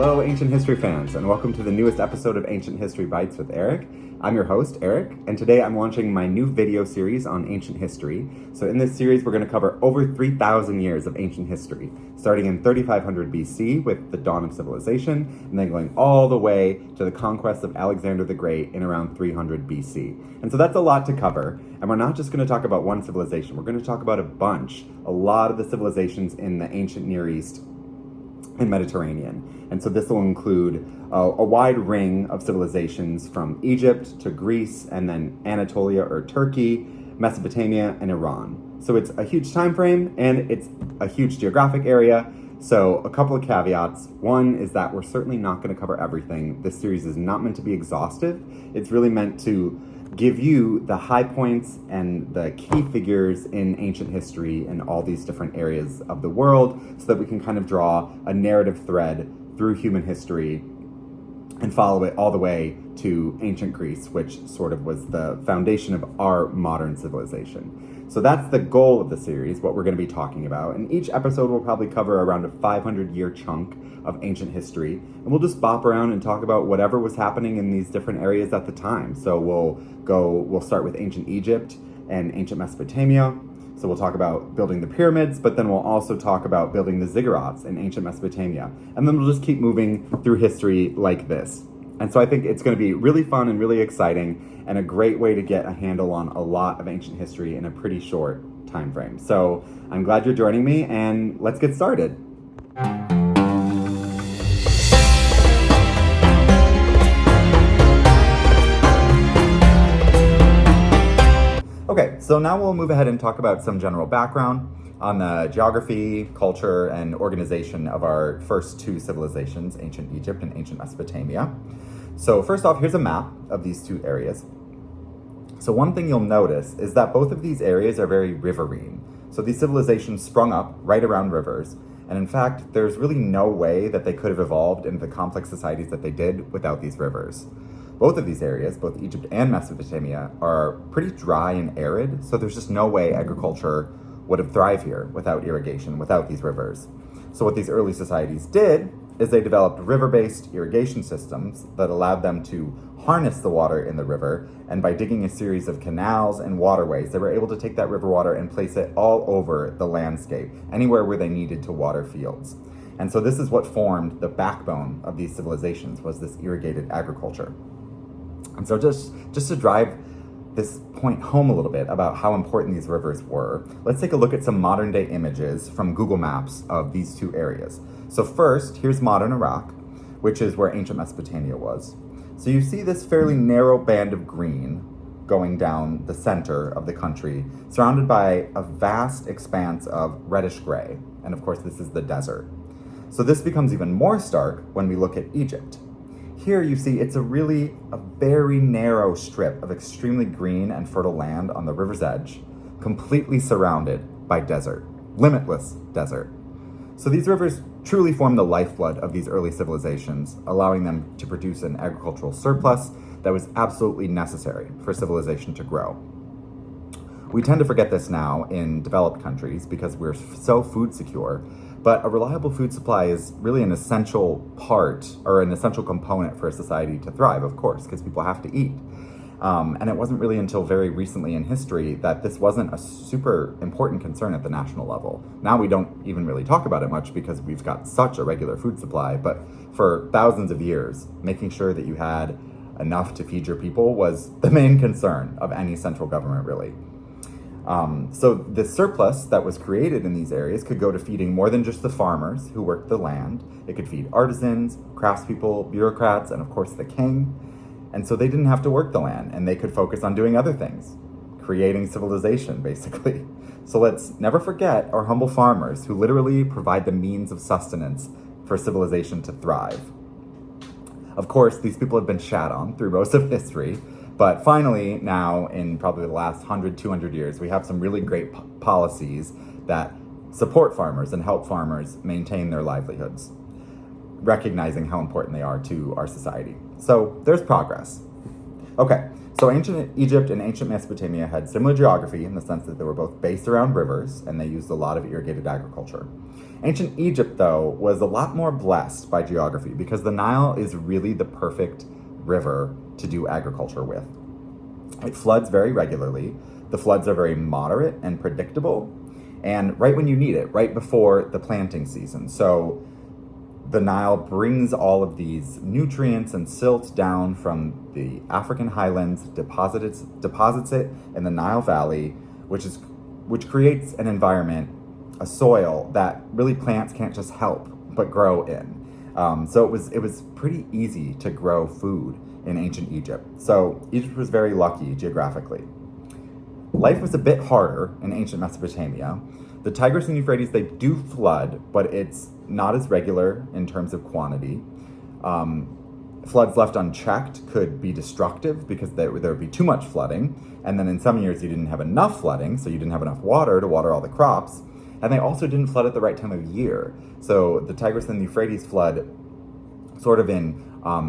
Hello, Ancient History fans, and welcome to the newest episode of Ancient History Bites with Eric. I'm your host, Eric, and today I'm launching my new video series on ancient history. So in this series, we're going to cover over 3,000 years of ancient history, starting in 3500 BC with the dawn of civilization, and then going all the way to the conquest of Alexander the Great in around 300 BC. And so that's a lot to cover, and we're not just going to talk about one civilization, we're going to talk about a lot of the civilizations in the ancient Near East and Mediterranean. And so this will include a wide ring of civilizations from Egypt to Greece, and then Anatolia or Turkey, Mesopotamia, and Iran. So it's a huge time frame, and it's a huge geographic area. So a couple of caveats. One is that we're certainly not going to cover everything. This series is not meant to be exhaustive. It's really meant to give you the high points and the key figures in ancient history in all these different areas of the world so that we can kind of draw a narrative thread through human history and follow it all the way to ancient Greece, which sort of was the foundation of our modern civilization. So that's the goal of the series, what we're going to be talking about. And each episode will probably cover around a 500-year chunk of ancient history. And we'll just bop around and talk about whatever was happening in these different areas at the time. So we'll start with ancient Egypt and ancient Mesopotamia. So we'll talk about building the pyramids, but then we'll also talk about building the ziggurats in ancient Mesopotamia. And then we'll just keep moving through history like this. And so I think it's going to be really fun and really exciting and a great way to get a handle on a lot of ancient history in a pretty short time frame. So I'm glad you're joining me, and let's get started. Okay, so now we'll move ahead and talk about some general background on the geography, culture, and organization of our first two civilizations, ancient Egypt and ancient Mesopotamia. So first off, here's a map of these two areas. So one thing you'll notice is that both of these areas are very riverine. So these civilizations sprung up right around rivers, and in fact, there's really no way that they could have evolved into the complex societies that they did without these rivers. Both of these areas, both Egypt and Mesopotamia, are pretty dry and arid, so there's just no way agriculture would have thrived here without irrigation, without these rivers. So what these early societies did is they developed river-based irrigation systems that allowed them to harness the water in the river, and by digging a series of canals and waterways, they were able to take that river water and place it all over the landscape, anywhere where they needed to water fields. And so this is what formed the backbone of these civilizations, was this irrigated agriculture. And so just to drive this point home a little bit about how important these rivers were, let's take a look at some modern day images from Google Maps of these two areas. So first, here's modern Iraq, which is where ancient Mesopotamia was. So you see this fairly narrow band of green going down the center of the country, surrounded by a vast expanse of reddish gray. And of course, this is the desert. So this becomes even more stark when we look at Egypt. Here you see it's a very narrow strip of extremely green and fertile land on the river's edge, completely surrounded by desert, limitless desert. So these rivers truly form the lifeblood of these early civilizations, allowing them to produce an agricultural surplus that was absolutely necessary for civilization to grow. We tend to forget this now in developed countries because we're so food secure, but a reliable food supply is really an essential part or an essential component for a society to thrive, of course, because people have to eat. And it wasn't really until very recently in history that this wasn't a super important concern at the national level. Now we don't even really talk about it much because we've got such a regular food supply, but for thousands of years, making sure that you had enough to feed your people was the main concern of any central government, really. So the surplus that was created in these areas could go to feeding more than just the farmers who worked the land. It could feed artisans, craftspeople, bureaucrats, and of course the king. And so they didn't have to work the land, and they could focus on doing other things, creating civilization, basically. So let's never forget our humble farmers who literally provide the means of sustenance for civilization to thrive. Of course, these people have been shat on through most of history, but finally, now, in probably the last 100, 200 years, we have some really great policies that support farmers and help farmers maintain their livelihoods, recognizing how important they are to our society. So there's progress. Okay, so So ancient Egypt and ancient Mesopotamia had similar geography in the sense that they were both based around rivers and they used a lot of irrigated agriculture. Ancient Egypt, though, was a lot more blessed by geography because the Nile is really the perfect river to do agriculture with. It floods very regularly. The floods are very moderate and predictable, and right when you need it, right before the planting season. So the Nile brings all of these nutrients and silt down from the African highlands, deposits it in the Nile Valley, which creates an environment, a soil that really plants can't just help but grow in. So it was pretty easy to grow food in ancient Egypt. So Egypt was very lucky geographically. Life was a bit harder in ancient Mesopotamia. The Tigris and Euphrates, they do flood, but it's not as regular in terms of quantity. Floods left unchecked could be destructive because there would be too much flooding. And then in some years you didn't have enough flooding, so you didn't have enough water to water all the crops. And they also didn't flood at the right time of year. So the Tigris and the Euphrates flood sort of in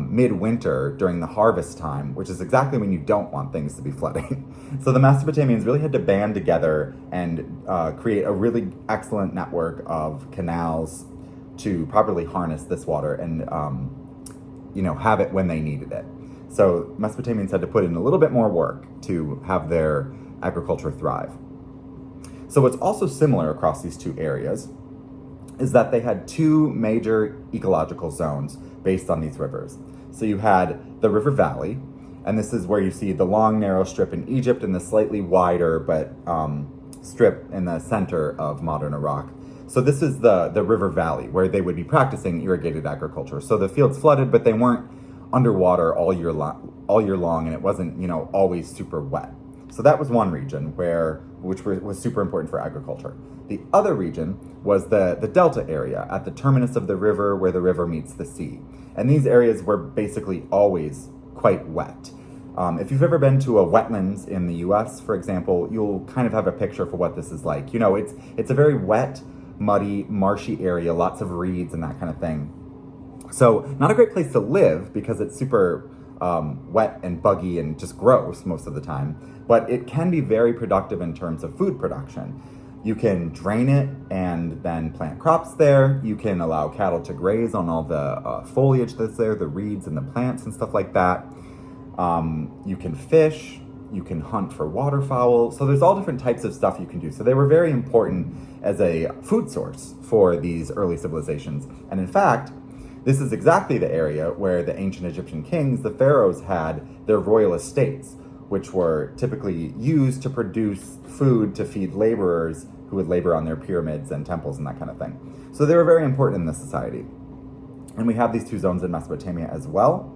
midwinter during the harvest time, which is exactly when you don't want things to be flooding. So the Mesopotamians really had to band together and create a really excellent network of canals to properly harness this water and have it when they needed it. So Mesopotamians had to put in a little bit more work to have their agriculture thrive. So what's also similar across these two areas is that they had two major ecological zones based on these rivers. So you had the river valley, and this is where you see the long, narrow strip in Egypt and the slightly wider but strip in the center of modern Iraq. So this is the river valley where they would be practicing irrigated agriculture. So the fields flooded, but they weren't underwater all year long, and it wasn't always super wet. So that was one region which was super important for agriculture. The other region was the delta area at the terminus of the river where the river meets the sea. And these areas were basically always quite wet. If you've ever been to a wetlands in the US, for example, you'll kind of have a picture for what this is like. It's a very wet, muddy, marshy area, lots of reeds and that kind of thing. So not a great place to live because it's super wet and buggy and just gross most of the time, but it can be very productive in terms of food production. You can drain it and then plant crops there. You can allow cattle to graze on all the foliage that's there, the reeds and the plants and stuff like that. You can fish, you can hunt for waterfowl. So there's all different types of stuff you can do. So they were very important as a food source for these early civilizations. And in fact, this is exactly the area where the ancient Egyptian kings, the pharaohs, had their royal estates, which were typically used to produce food to feed laborers who would labor on their pyramids and temples and that kind of thing. So they were very important in this society. And we have these two zones in Mesopotamia as well.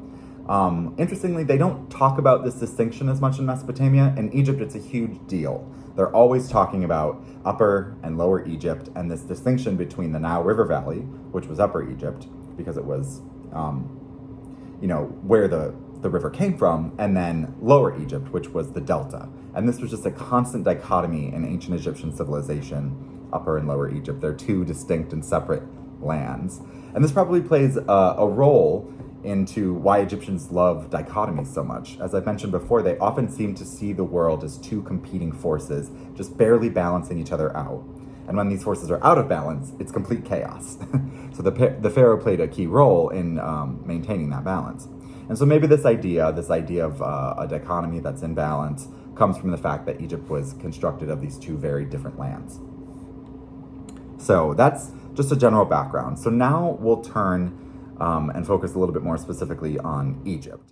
Interestingly, they don't talk about this distinction as much in Mesopotamia. In Egypt, it's a huge deal. They're always talking about Upper and Lower Egypt and this distinction between the Nile River Valley, which was Upper Egypt, because it was, where the river came from, and then Lower Egypt, which was the delta. And this was just a constant dichotomy in ancient Egyptian civilization, Upper and Lower Egypt. They're two distinct and separate lands. And this probably plays a role into why Egyptians love dichotomies so much. As I've mentioned before, they often seem to see the world as two competing forces, just barely balancing each other out. And when these forces are out of balance, it's complete chaos. So the pharaoh played a key role in maintaining that balance. And so maybe this idea of a dichotomy that's in balance comes from the fact that Egypt was constructed of these two very different lands. So that's just a general background. So now we'll turn and focus a little bit more specifically on Egypt.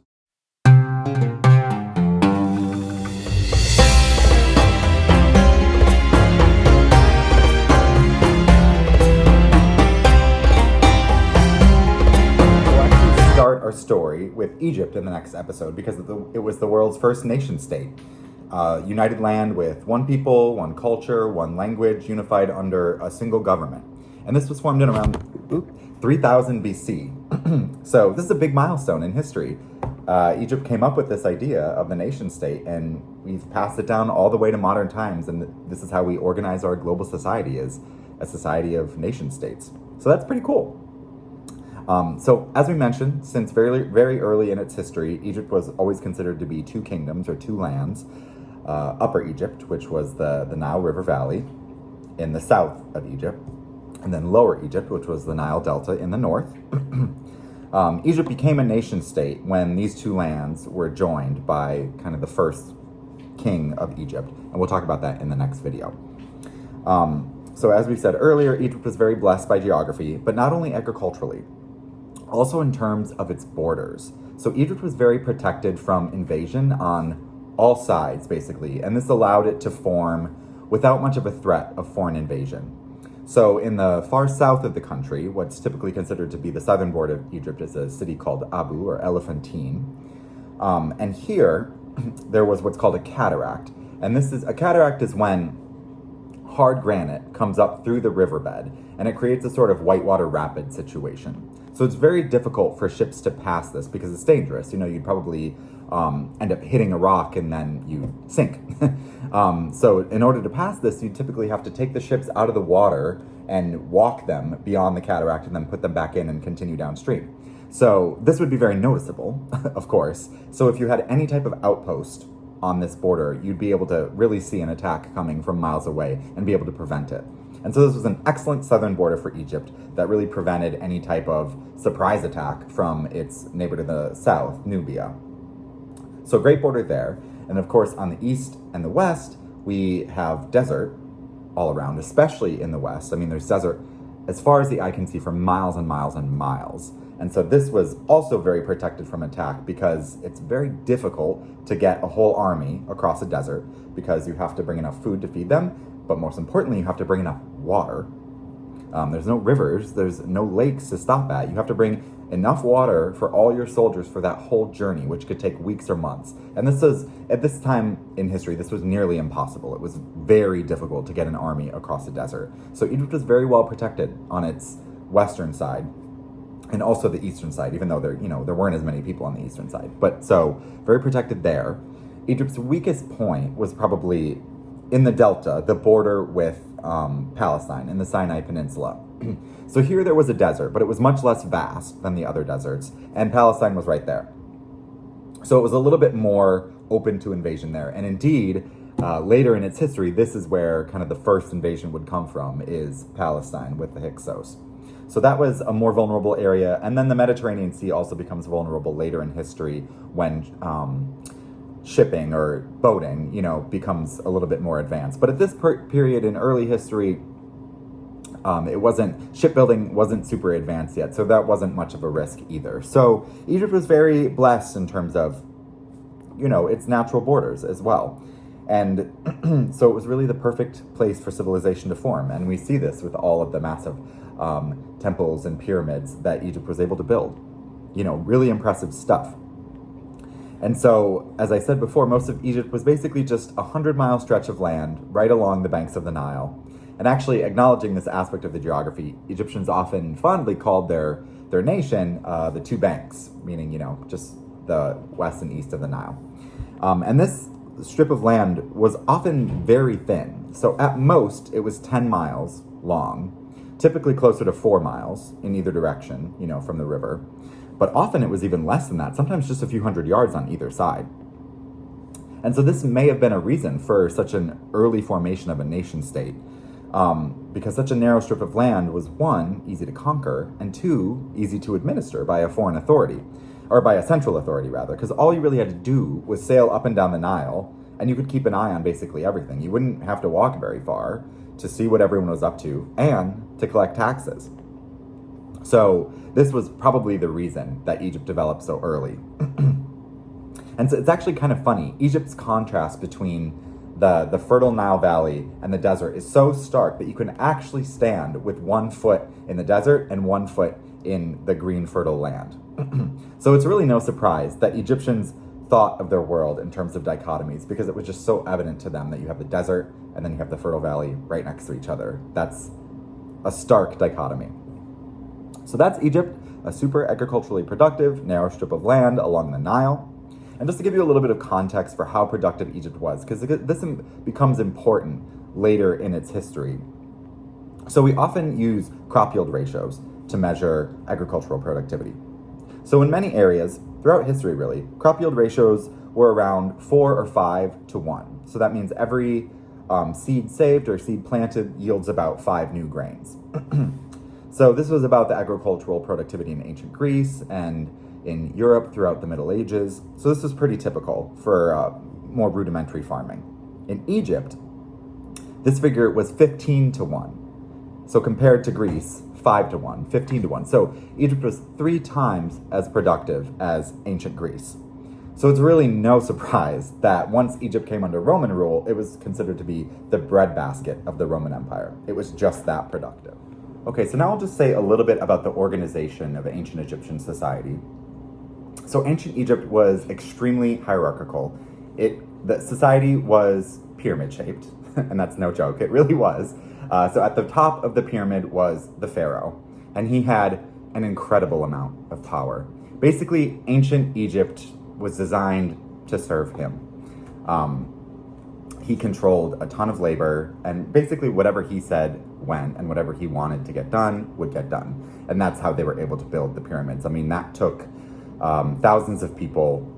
Start our story with Egypt in the next episode because it was the world's first nation state. United land with one people, one culture, one language, unified under a single government. And this was formed in around 3000 BC. So this is a big milestone in history. Egypt came up with this idea of the nation state, and we've passed it down all the way to modern times. And this is how we organize our global society, is a society of nation states. So that's pretty cool. So as we mentioned, since very, very early in its history, Egypt was always considered to be two kingdoms or two lands. Upper Egypt, which was the Nile River Valley in the south of Egypt, and then Lower Egypt, which was the Nile Delta in the north. Egypt became a nation state when these two lands were joined by kind of the first king of Egypt, and we'll talk about that in the next video. So as we said earlier, Egypt was very blessed by geography, but not only agriculturally, also in terms of its borders. So Egypt was very protected from invasion on all sides, basically, and this allowed it to form without much of a threat of foreign invasion. So in the far south of the country, what's typically considered to be the southern border of Egypt is a city called Abu, or Elephantine. And here, there was what's called a cataract. And a cataract is when hard granite comes up through the riverbed, and it creates a sort of whitewater rapid situation. So it's very difficult for ships to pass this because it's dangerous. You'd probably end up hitting a rock and then you sink. So in order to pass this, you typically have to take the ships out of the water and walk them beyond the cataract and then put them back in and continue downstream. So this would be very noticeable, of course. So if you had any type of outpost on this border, you'd be able to really see an attack coming from miles away and be able to prevent it. And so this was an excellent southern border for Egypt that really prevented any type of surprise attack from its neighbor to the south, Nubia. So great border there. And of course, on the east and the west, we have desert all around, especially in the west. I mean, there's desert as far as the eye can see for miles and miles and miles. And so this was also very protected from attack because it's very difficult to get a whole army across a desert because you have to bring enough food to feed them, but most importantly, you have to bring enough water. There's no rivers, there's no lakes to stop at. You have to bring enough water for all your soldiers for that whole journey, which could take weeks or months. And this is, at this time in history, this was nearly impossible. It was very difficult to get an army across the desert. So Egypt was very well protected on its western side and also the eastern side, even though there weren't as many people on the eastern side. But so very protected there. Egypt's weakest point was probably in the delta, the border with Palestine in the Sinai Peninsula. So here there was a desert, but it was much less vast than the other deserts, and Palestine was right there. So it was a little bit more open to invasion there. And indeed, later in its history, this is where kind of the first invasion would come from, is Palestine with the Hyksos. So that was a more vulnerable area. And then the Mediterranean Sea also becomes vulnerable later in history when shipping or boating, becomes a little bit more advanced. But at this period in early history, shipbuilding wasn't super advanced yet, so that wasn't much of a risk either. So Egypt was very blessed in terms of, its natural borders as well. And so it was really the perfect place for civilization to form. And we see this with all of the massive temples and pyramids that Egypt was able to build. Really impressive stuff. And so, as I said before, most of Egypt was basically just a 100-mile stretch of land right along the banks of the Nile. And actually, acknowledging this aspect of the geography, Egyptians often fondly called their nation the two banks, meaning, just the west and east of the Nile. And this strip of land was often very thin. So at most, it was 10 miles long, typically closer to 4 miles in either direction, from the river. But often it was even less than that, sometimes just a few hundred yards on either side. And so this may have been a reason for such an early formation of a nation state, because such a narrow strip of land was, one, easy to conquer, and two, easy to administer by a foreign authority, or by a central authority rather, because all you really had to do was sail up and down the Nile, and you could keep an eye on basically everything. You wouldn't have to walk very far to see what everyone was up to, and to collect taxes. So this was probably the reason that Egypt developed so early. And so it's actually kind of funny. Egypt's contrast between the fertile Nile Valley and the desert is so stark that you can actually stand with 1 foot in the desert and 1 foot in the green fertile land. So it's really no surprise that Egyptians thought of their world in terms of dichotomies, because it was just so evident to them that you have the desert and then you have the fertile valley right next to each other. That's a stark dichotomy. So that's Egypt, a super agriculturally productive, narrow strip of land along the Nile. And just to give you a little bit of context for how productive Egypt was, because this becomes important later in its history. So we often use crop yield ratios to to measure agricultural productivity. So in many areas, throughout history really, crop yield ratios were around 4 or 5 to 1. So that means every seed saved or seed planted yields about 5 new grains. So this was about the agricultural productivity in ancient Greece and in Europe throughout the Middle Ages. So this was pretty typical for more rudimentary farming. In Egypt, this figure was 15 to 1. So compared to Greece, 5 to 1, 15 to 1. So Egypt was 3 times as productive as ancient Greece. So it's really no surprise that once Egypt came under Roman rule, it was considered to be the breadbasket of the Roman Empire. It was just that productive. Okay, so now I'll just say a little bit about the organization of ancient Egyptian society. So ancient Egypt was extremely hierarchical. The society was pyramid-shaped, and that's no joke, it really was. So at the top of the pyramid was the pharaoh, and he had an incredible amount of power. Basically, ancient Egypt was designed to serve him. He controlled a ton of labor, and basically whatever he said went, and whatever he wanted to get done would get done. And that's how they were able to build the pyramids. I mean, that took thousands of people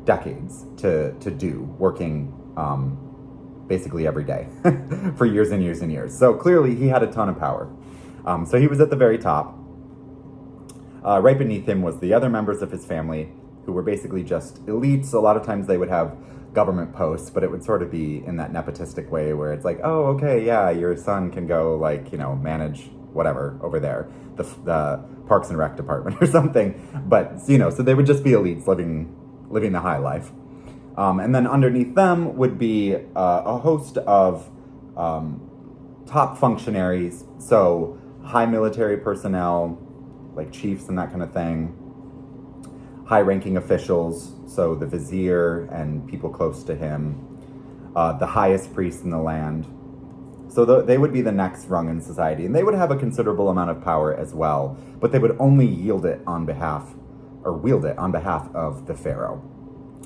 decades to do, working basically every day for years and years and years. So clearly he had a ton of power. So he was at the very top. Right beneath him was the other members of his family, who were basically just elites. A lot of times they would have government posts, but it would sort of be in that nepotistic way where it's like, oh, okay, yeah, your son can go, like, manage whatever over there, the Parks and Rec department or something. But, so they would just be elites living the high life. And then underneath them would be a host of top functionaries, so high military personnel, like chiefs and that kind of thing, high-ranking officials, so the vizier and people close to him, the highest priest in the land. So they would be the next rung in society, and they would have a considerable amount of power as well, but they would only wield it on behalf of the pharaoh.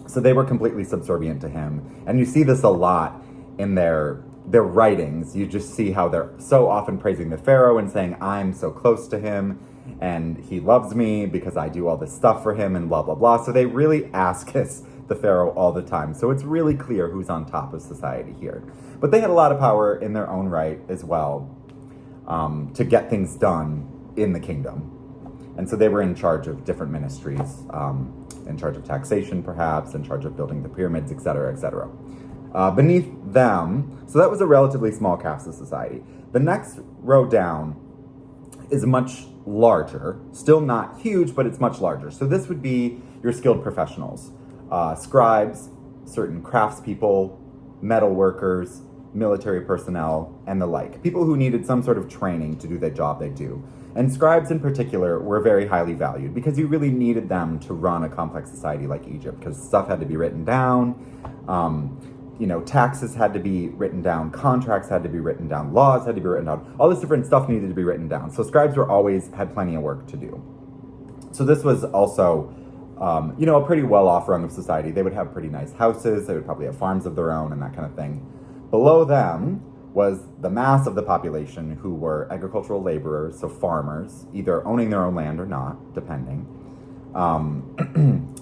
So they were completely subservient to him, and you see this a lot in their writings. You just see how they're so often praising the pharaoh and saying, I'm so close to him, and he loves me because I do all this stuff for him, and blah, blah, blah. So they really ask the pharaoh all the time. So it's really clear who's on top of society here. But they had a lot of power in their own right as well, to get things done in the kingdom. And so they were in charge of different ministries, in charge of taxation perhaps, in charge of building the pyramids, et cetera, et cetera. Beneath them, so that was a relatively small caste of society. The next row down is much larger, still not huge, but it's much larger. So this would be your skilled professionals, scribes, certain craftspeople, metal workers, military personnel, and the like. People who needed some sort of training to do the job they do. And scribes in particular were very highly valued because you really needed them to run a complex society like Egypt, because stuff had to be written down, taxes had to be written down, contracts had to be written down, laws had to be written down, all this different stuff needed to be written down. So scribes had plenty of work to do. So this was also, a pretty well-off rung of society. They would have pretty nice houses, they would probably have farms of their own and that kind of thing. Below them was the mass of the population who were agricultural laborers, so farmers, either owning their own land or not, depending.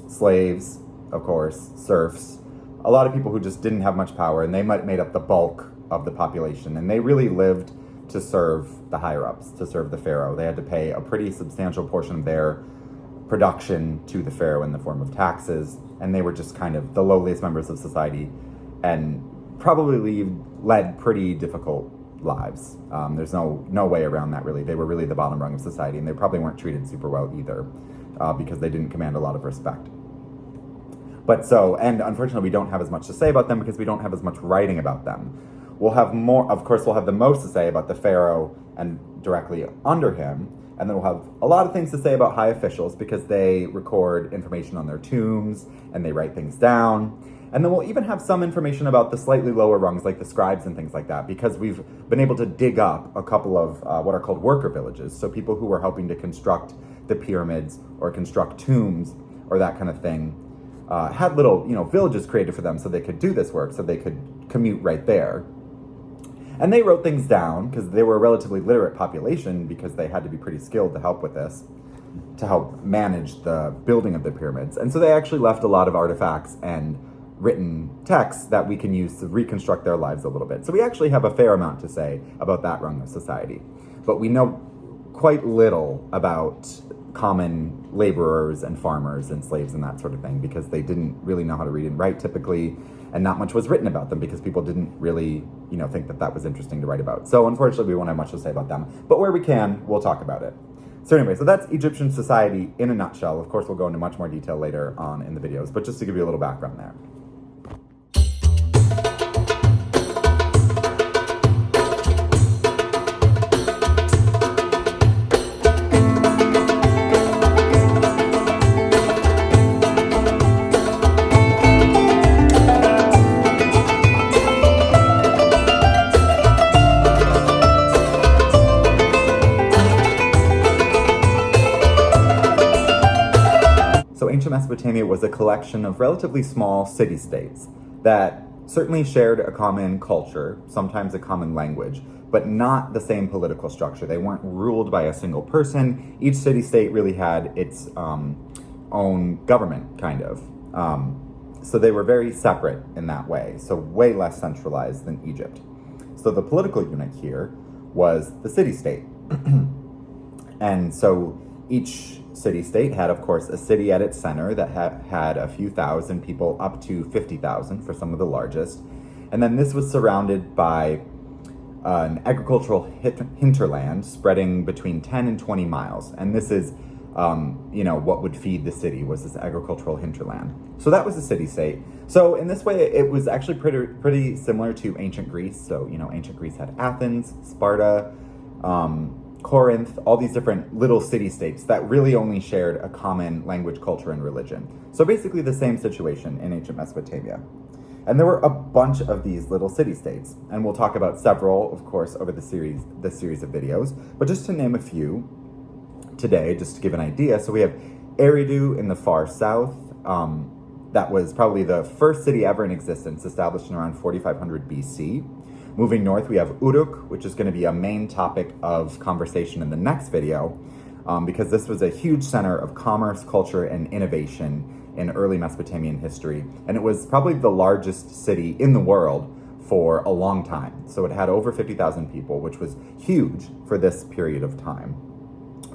Slaves, of course, serfs, a lot of people who just didn't have much power, and they made up the bulk of the population, and they really lived to serve the higher-ups, to serve the pharaoh. They had to pay a pretty substantial portion of their production to the pharaoh in the form of taxes, and they were just kind of the lowliest members of society, and probably led pretty difficult lives. There's no way around that, really. They were really the bottom rung of society, and they probably weren't treated super well either, because they didn't command a lot of respect. And unfortunately, we don't have as much to say about them because we don't have as much writing about them. We'll have the most to say about the pharaoh and directly under him, and then we'll have a lot of things to say about high officials because they record information on their tombs and they write things down. And then we'll even have some information about the slightly lower rungs, like the scribes and things like that, because we've been able to dig up a couple of what are called worker villages, so people who were helping to construct the pyramids or construct tombs or that kind of thing. Had little, villages created for them so they could do this work, so they could commute right there. And they wrote things down because they were a relatively literate population, because they had to be pretty skilled to help with this, to help manage the building of the pyramids. And so they actually left a lot of artifacts and written texts that we can use to reconstruct their lives a little bit. So we actually have a fair amount to say about that rung of society. But we know quite little about common laborers and farmers and slaves and that sort of thing, because they didn't really know how to read and write typically, and not much was written about them because people didn't really, think that that was interesting to write about. So unfortunately, we won't have much to say about them. But where we can, we'll talk about it. So anyway, so that's Egyptian society in a nutshell. Of course, we'll go into much more detail later on in the videos, but just to give you a little background there. Ancient Mesopotamia was a collection of relatively small city-states that certainly shared a common culture, sometimes a common language, but not the same political structure. They weren't ruled by a single person. Each city-state really had its own government, kind of. So they were very separate in that way, so way less centralized than Egypt. So the political unit here was the city-state. And so each city-state had, of course, a city at its center that had a few thousand people, up to 50,000 for some of the largest. And then this was surrounded by an agricultural hinterland spreading between 10 and 20 miles. And this is, what would feed the city, was this agricultural hinterland. So that was a city-state. So in this way, it was actually pretty similar to ancient Greece. So, ancient Greece had Athens, Sparta, Corinth, all these different little city-states that really only shared a common language, culture, and religion. So basically the same situation in ancient Mesopotamia. And there were a bunch of these little city-states, and we'll talk about several, of course, over this series of videos. But just to name a few today, just to give an idea, so we have Eridu in the far south. That was probably the first city ever in existence, established in around 4500 BC. Moving north, we have Uruk, which is going to be a main topic of conversation in the next video, because this was a huge center of commerce, culture, and innovation in early Mesopotamian history. And it was probably the largest city in the world for a long time. So it had over 50,000 people, which was huge for this period of time.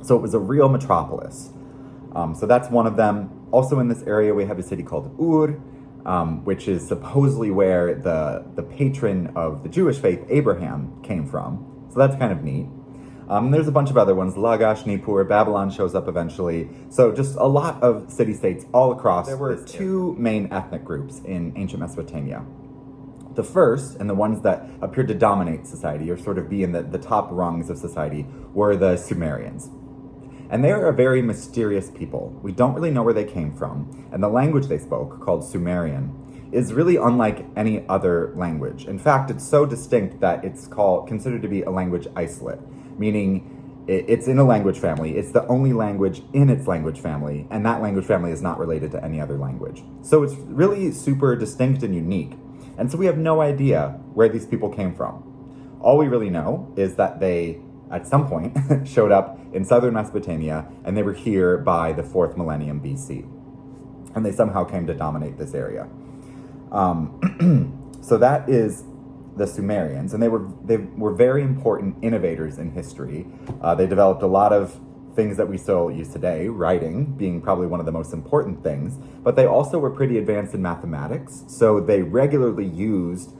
So it was a real metropolis. So that's one of them. Also in this area, we have a city called Ur, which is supposedly where the patron of the Jewish faith, Abraham, came from. So that's kind of neat. There's a bunch of other ones. Lagash, Nippur, Babylon shows up eventually. So just a lot of city-states all across. There were two main ethnic groups in ancient Mesopotamia. The first, and the ones that appeared to dominate society, or sort of be in the top rungs of society, were the Sumerians. And they are a very mysterious people. We don't really know where they came from. And the language they spoke, called Sumerian, is really unlike any other language. In fact, it's so distinct that it's considered to be a language isolate, meaning it's in a language family. It's the only language in its language family, and that language family is not related to any other language. So it's really super distinct and unique. And so we have no idea where these people came from. All we really know is that they, at some point, showed up in southern Mesopotamia, and they were here by the 4th millennium BC. And they somehow came to dominate this area. So that is the Sumerians, and they were very important innovators in history. They developed a lot of things that we still use today, writing being probably one of the most important things, but they also were pretty advanced in mathematics, so they regularly used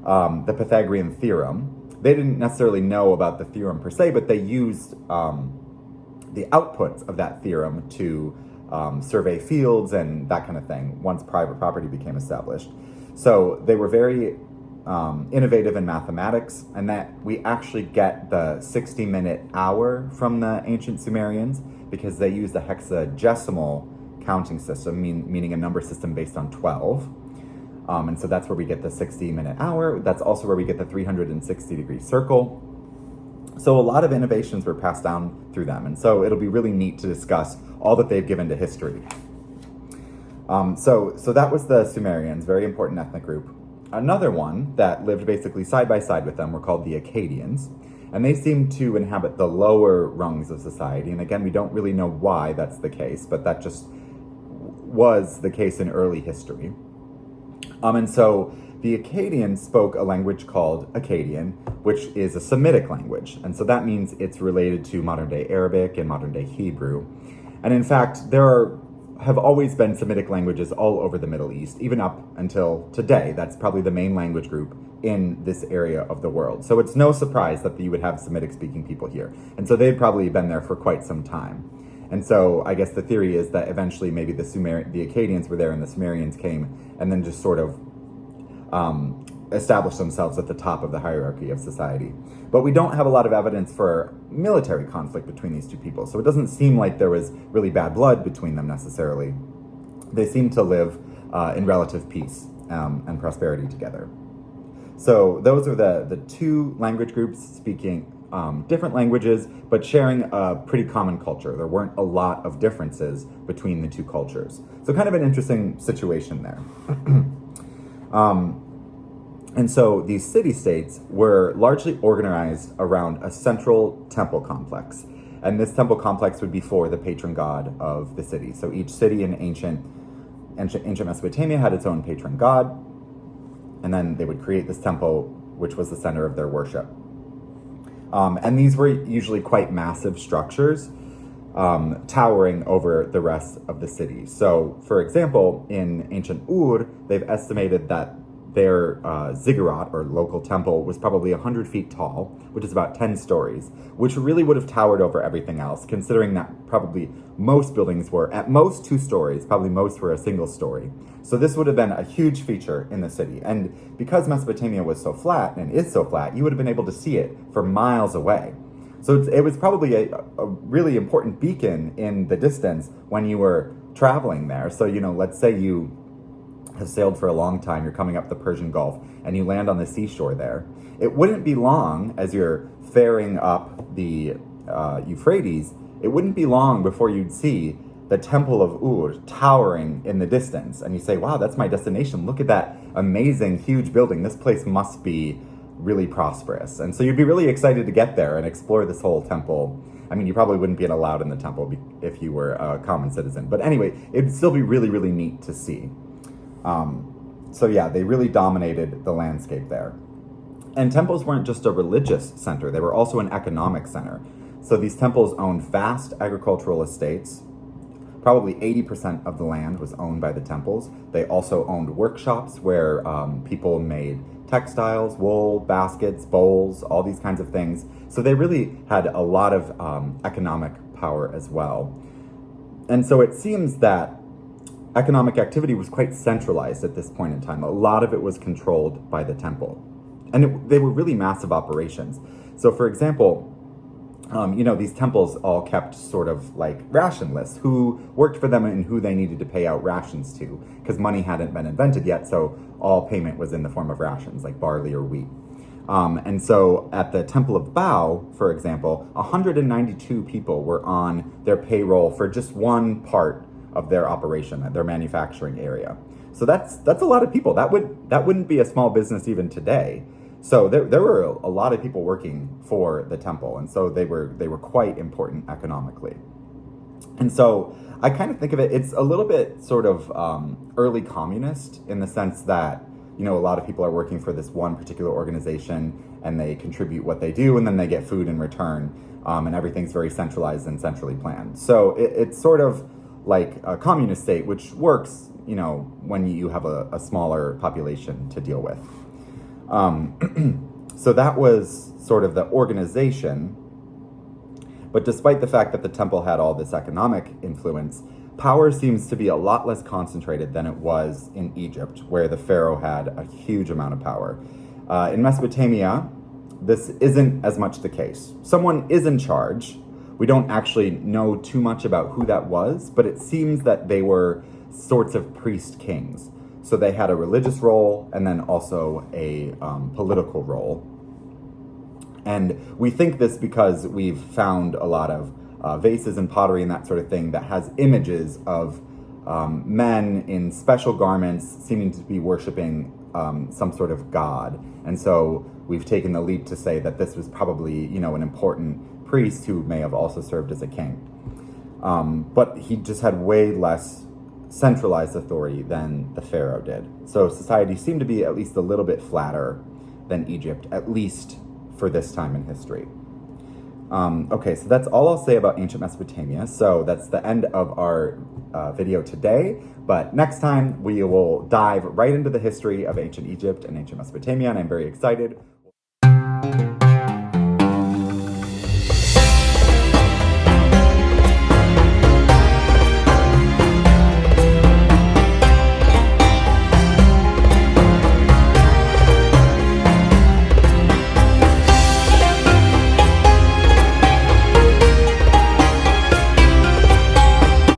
the Pythagorean theorem. They didn't necessarily know about the theorem per se, but they used the outputs of that theorem to survey fields and that kind of thing once private property became established. So they were very innovative in mathematics, and that we actually get the 60-minute hour from the ancient Sumerians because they used a hexadecimal counting system, meaning a number system based on 12. And so that's where we get the 60-minute hour. That's also where we get the 360-degree circle. So a lot of innovations were passed down through them. And so it'll be really neat to discuss all that they've given to history. So that was the Sumerians, very important ethnic group. Another one that lived basically side by side with them were called the Akkadians, and they seemed to inhabit the lower rungs of society. And again, we don't really know why that's the case, but that just was the case in early history. And so the Akkadians spoke a language called Akkadian, which is a Semitic language. And so that means it's related to modern-day Arabic and modern-day Hebrew. And in fact, have always been Semitic languages all over the Middle East, even up until today. That's probably the main language group in this area of the world. So it's no surprise that you would have Semitic-speaking people here. And so they'd probably been there for quite some time. And so I guess the theory is that eventually maybe the Akkadians were there and the Sumerians came and then just sort of established themselves at the top of the hierarchy of society. But we don't have a lot of evidence for military conflict between these two people, so it doesn't seem like there was really bad blood between them necessarily. They seem to live in relative peace and prosperity together. So those are the two language groups speaking different languages, but sharing a pretty common culture. There weren't a lot of differences between the two cultures. So kind of an interesting situation there. And so these city-states were largely organized around a central temple complex. And this temple complex would be for the patron god of the city. So each city in ancient Mesopotamia had its own patron god. And then they would create this temple, which was the center of their worship. And these were usually quite massive structures, towering over the rest of the city. So, for example, in ancient Ur, they've estimated that their ziggurat, or local temple, was probably 100 feet tall, which is about 10 stories, which really would have towered over everything else, considering that probably most buildings were at most 2 stories, probably most were a single story. So this would have been a huge feature in the city. And because Mesopotamia was so flat, and is so flat, you would have been able to see it for miles away. So it was probably a really important beacon in the distance when you were traveling there. So, let's say you have sailed for a long time, you're coming up the Persian Gulf, and you land on the seashore there. It wouldn't be long as you're faring up the Euphrates, it wouldn't be long before you'd see the Temple of Ur towering in the distance. And you say, wow, that's my destination. Look at that amazing, huge building. This place must be really prosperous. And so you'd be really excited to get there and explore this whole temple. I mean, you probably wouldn't be allowed in the temple if you were a common citizen. But anyway, it'd still be really, really neat to see. So yeah, they really dominated the landscape there. And temples weren't just a religious center, they were also an economic center. So these temples owned vast agricultural estates. Probably 80% of the land was owned by the temples. They also owned workshops where people made textiles, wool, baskets, bowls, all these kinds of things. So they really had a lot of economic power as well. And so it seems that economic activity was quite centralized at this point in time. A lot of it was controlled by the temple. And they were really massive operations. So for example, these temples all kept sort of like ration lists, who worked for them and who they needed to pay out rations to, because money hadn't been invented yet, so all payment was in the form of rations, like barley or wheat. And so at the Temple of Bao, for example, 192 people were on their payroll for just one part of their operation, their manufacturing area. So that's a lot of people. That wouldn't be a small business even today. So there were a lot of people working for the temple, and so they were quite important economically. And so I kind of think of it's a little bit sort of early communist in the sense that, a lot of people are working for this one particular organization and they contribute what they do and then they get food in return, and everything's very centralized and centrally planned. So it's sort of like a communist state, which works, when you have a smaller population to deal with. So that was sort of the organization. But despite the fact that the temple had all this economic influence, power seems to be a lot less concentrated than it was in Egypt, where the pharaoh had a huge amount of power. In Mesopotamia, this isn't as much the case. Someone is in charge. We don't actually know too much about who that was, but it seems that they were sorts of priest kings. So they had a religious role and then also a political role. And we think this because we've found a lot of vases and pottery and that sort of thing that has images of men in special garments seeming to be worshiping some sort of god. And so we've taken the leap to say that this was probably, an important priest who may have also served as a king. But he just had way less centralized authority than the pharaoh did. So society seemed to be at least a little bit flatter than Egypt, at least for this time in history. Okay, so that's all I'll say about ancient Mesopotamia. So that's the end of our video today. But next time we will dive right into the history of ancient Egypt and ancient Mesopotamia, and I'm very excited.